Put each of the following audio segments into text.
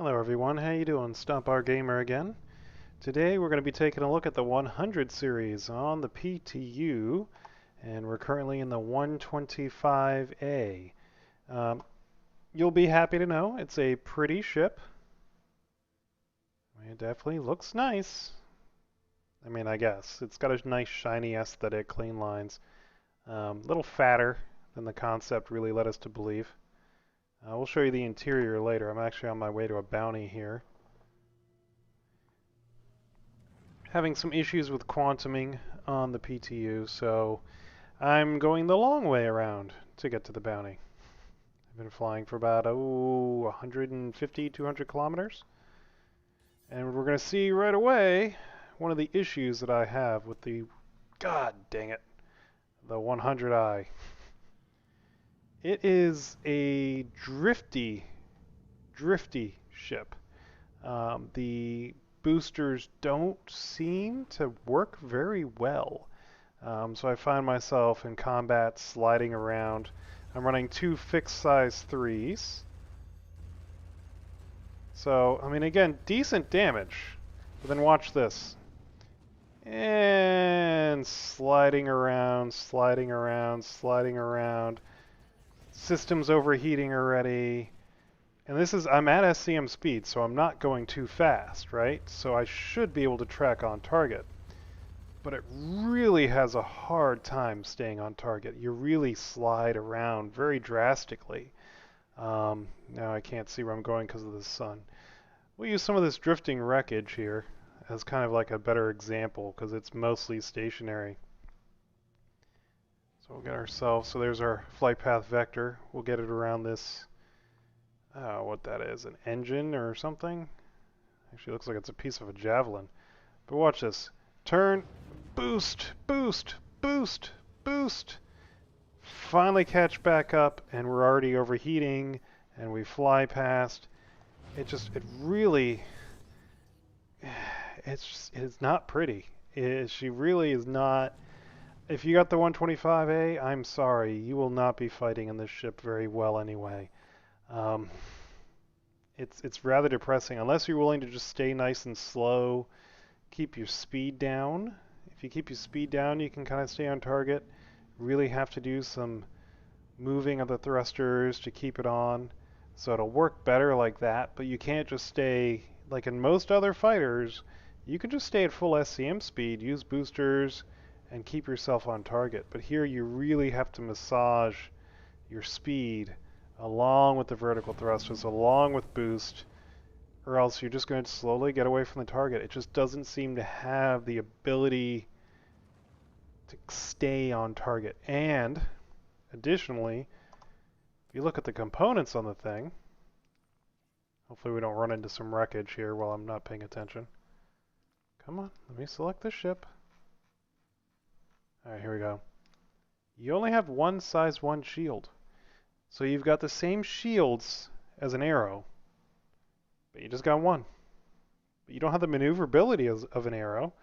Hello everyone, how you doing? Stomp Gamer again. Today we're going to be taking a look at the 100 series on the PTU, and we're currently in the 125A. You'll be happy to know it's a pretty ship. It definitely looks nice. I mean, I guess. It's got a nice shiny aesthetic, clean lines. A little fatter than the concept really led us to believe. We'll show you the interior later. I'm actually on my way to a bounty here. Having some issues with quantuming on the PTU, so I'm going the long way around to get to the bounty. I've been flying for about 150, 200 kilometers. And we're going to see right away one of the issues that I have with the, god dang it, the 100i. It is a drifty ship. The boosters don't seem to work very well. So I find myself in combat sliding around. I'm running two fixed size 3s. So, I mean, again, decent damage. But then watch this. And sliding around, sliding around, sliding around. System's overheating already. And this is, I'm at SCM speed, so I'm not going too fast, right? So I should be able to track on target. But it really has a hard time staying on target. You really slide around very drastically. Now I can't see where I'm going because of the sun. We'll use some of this drifting wreckage here as kind of like a better example because it's mostly stationary. So we'll get ourselves, so there's our flight path vector. We'll get it around this, what that is, an engine or something? Actually looks like it's a piece of a javelin. But watch this. Turn, boost, boost, boost, boost. Finally catch back up, and we're already overheating, and we fly past. It really, it's not pretty. She really is not. If you got the 125A, I'm sorry, you will not be fighting in this ship very well anyway. It's rather depressing unless you're willing to just stay nice and slow, keep your speed down. If you keep your speed down, you can kind of stay on target. Really have to do some moving of the thrusters to keep it on. So it'll work better like that, but you can't just stay, like in most other fighters, you can just stay at full SCM speed, use boosters, and keep yourself on target. But here you really have to massage your speed along with the vertical thrusters, along with boost, or else you're just going to slowly get away from the target. It just doesn't seem to have the ability to stay on target. And additionally, if you look at the components on the thing, hopefully we don't run into some wreckage here while I'm not paying attention. Come on, let me select this ship. Alright, here we go. You only have one size 1 shield. So you've got the same shields as an arrow, but you just got one. But you don't have the maneuverability of an arrow.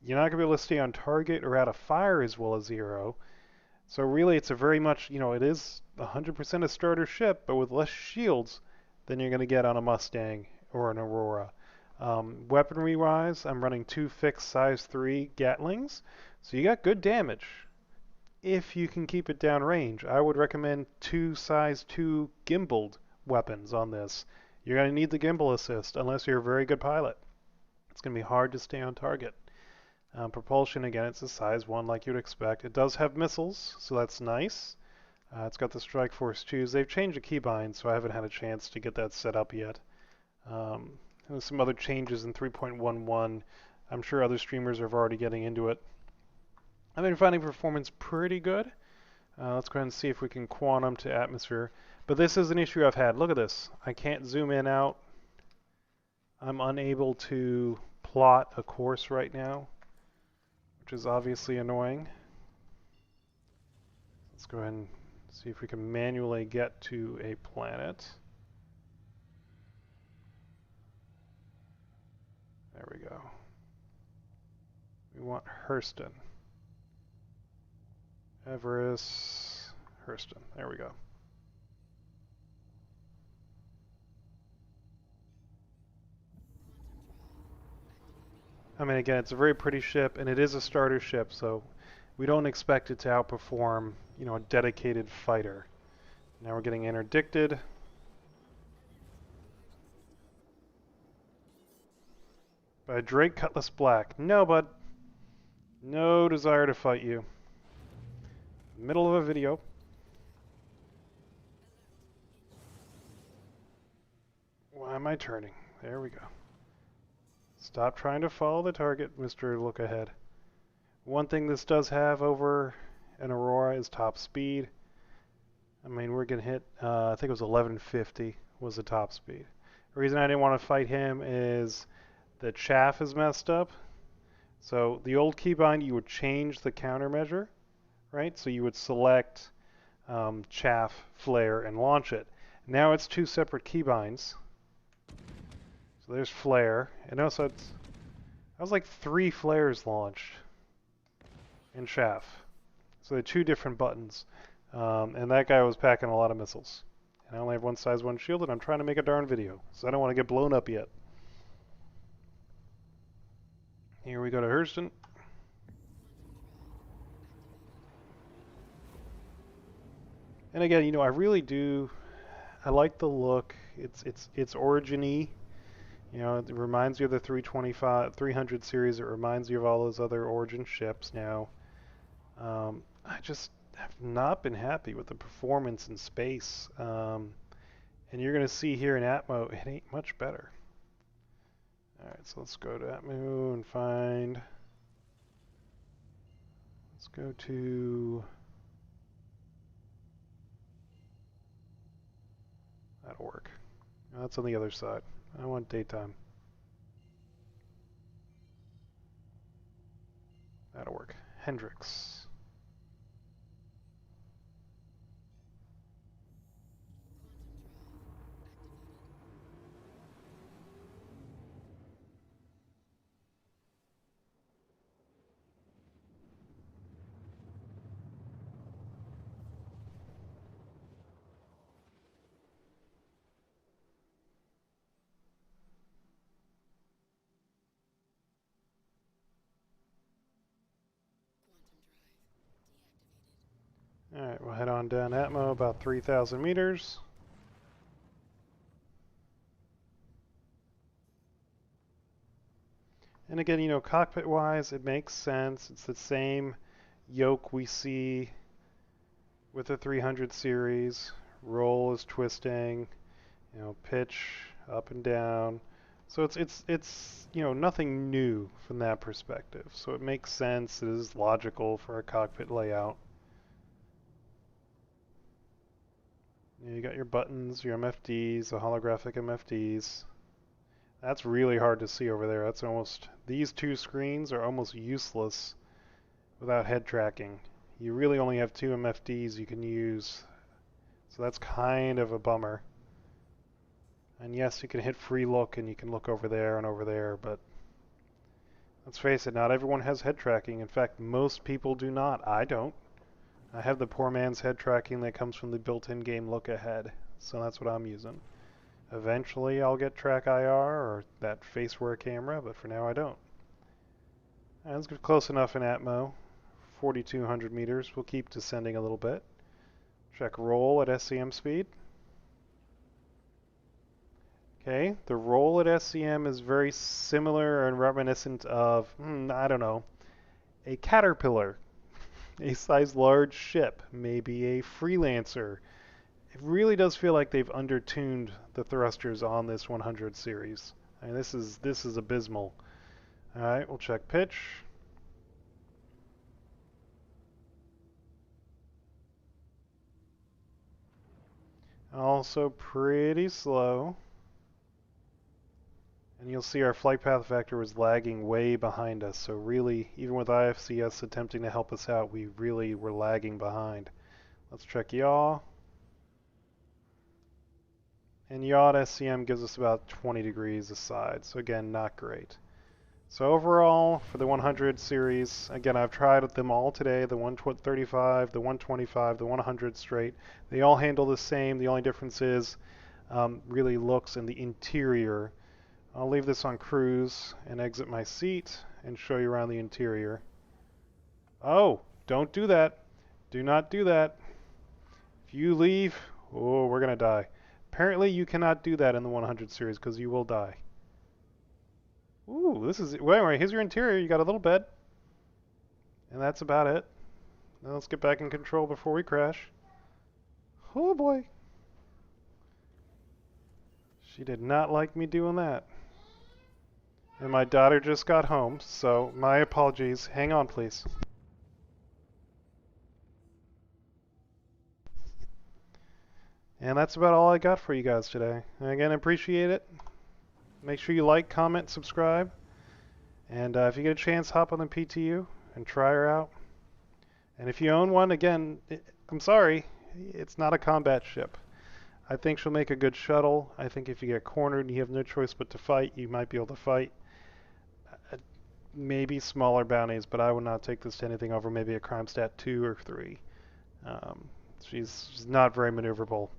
You're not going to be able to stay on target or out of fire as well as the arrow. So really it's a very much, it is 100% a starter ship, but with less shields than you're going to get on a Mustang or an Aurora. Weaponry-wise, I'm running two fixed size 3 Gatlings, so you got good damage. If you can keep it down range, I would recommend two size 2 gimbaled weapons on this. You're going to need the gimbal assist unless you're a very good pilot. It's going to be hard to stay on target. Propulsion, again, it's a size 1 like you'd expect. It does have missiles, so that's nice. It's got the Strike Force 2s. They've changed the keybind, so I haven't had a chance to get that set up yet. There's some other changes in 3.11. I'm sure other streamers are already getting into it. I've been finding performance pretty good. Let's go ahead and see if we can quantum to atmosphere. But this is an issue I've had. Look at this. I can't zoom in out. I'm unable to plot a course right now, which is obviously annoying. Let's go ahead and see if we can manually get to a planet. There we go. We want Hurston. Everest, Hurston. There we go. I mean, again, it's a very pretty ship, and it is a starter ship, so we don't expect it to outperform, you know, a dedicated fighter. Now we're getting interdicted. By Drake Cutlass Black. No, bud. No desire to fight you. Middle of a video. Why am I turning? There we go. Stop trying to follow the target, Mr. Look Ahead. One thing this does have over an Aurora is top speed. I mean, we're going to hit, I think it was 1150 was the top speed. The reason I didn't want to fight him is the chaff is messed up. So the old keybind, you would change the countermeasure, right? So you would select chaff, flare, and launch it. Now it's two separate keybinds. So there's flare, and also that was like 3 flares launched in chaff. So they're 2 different buttons. And that guy was packing a lot of missiles. And I only have one size 1 shield, and I'm trying to make a darn video, so I don't want to get blown up yet. Here we go to Hurston. And again, you know, I really do. I like the look. It's origin-y. You know, it reminds you of the 300 series. It reminds you of all those other Origin ships. Now, I just have not been happy with the performance in space. And you're going to see here in Atmo, it ain't much better. Alright, so let's go to Atmo and find... Let's go to... That'll work. No, that's on the other side. I want daytime. That'll work. Hendrix. Alright, we'll head on down Atmo about 3,000 meters. And again, you know, cockpit-wise, it makes sense. It's the same yoke we see with the 300 series. Roll is twisting, you know, pitch up and down. So it's you know, nothing new from that perspective. So it makes sense. It is logical for a cockpit layout. You got your buttons, your MFDs, the holographic MFDs. That's really hard to see over there. That's almost, these 2 screens are almost useless without head tracking. You really only have 2 MFDs you can use. So that's kind of a bummer. And yes, you can hit free look and you can look over there, but let's face it, not everyone has head tracking. In fact, most people do not. I don't. I have the poor man's head tracking that comes from the built-in game look ahead, so that's what I'm using. Eventually I'll get track IR or that faceware camera, but for now I don't. Right, let's get close enough in Atmo. 4,200 meters. We'll keep descending a little bit. Check roll at SCM speed. Okay, the roll at SCM is very similar and reminiscent of, I don't know, a Caterpillar. A size large ship, maybe a Freelancer. It really does feel like they've undertuned the thrusters on this 100 series. I mean, this is abysmal. All right, we'll check pitch. Also pretty slow. And you'll see our flight path vector was lagging way behind us. So really, even with IFCS attempting to help us out, we really were lagging behind. Let's check yaw. And yaw at SCM gives us about 20 degrees aside. So again, not great. So overall, for the 100 series, again, I've tried them all today, the 135, the 125, the 100 straight. They all handle the same. The only difference is really looks in the interior. I'll leave this on cruise and exit my seat, and show you around the interior. Oh, don't do that. Do not do that. If you leave, oh, we're going to die. Apparently you cannot do that in the 100 series because you will die. Ooh, this is... Wait, here's your interior. You got a little bed. And that's about it. Now let's get back in control before we crash. Oh boy. She did not like me doing that. And my daughter just got home, so my apologies. Hang on, please. And that's about all I got for you guys today. And again, I appreciate it. Make sure you like, comment, subscribe. And if you get a chance, hop on the PTU and try her out. And if you own one, again, I'm sorry, it's not a combat ship. I think she'll make a good shuttle. I think if you get cornered and you have no choice but to fight, you might be able to fight. Maybe smaller bounties, but I would not take this to anything over maybe a crime stat 2 or 3. She's not very maneuverable.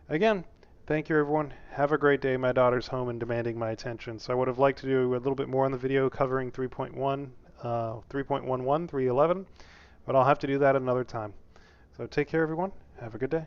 Again, thank you everyone. Have a great day. My daughter's home and demanding my attention. So I would have liked to do a little bit more on the video covering 3.1, 3.11, 3.11, but I'll have to do that another time. So take care everyone. Have a good day.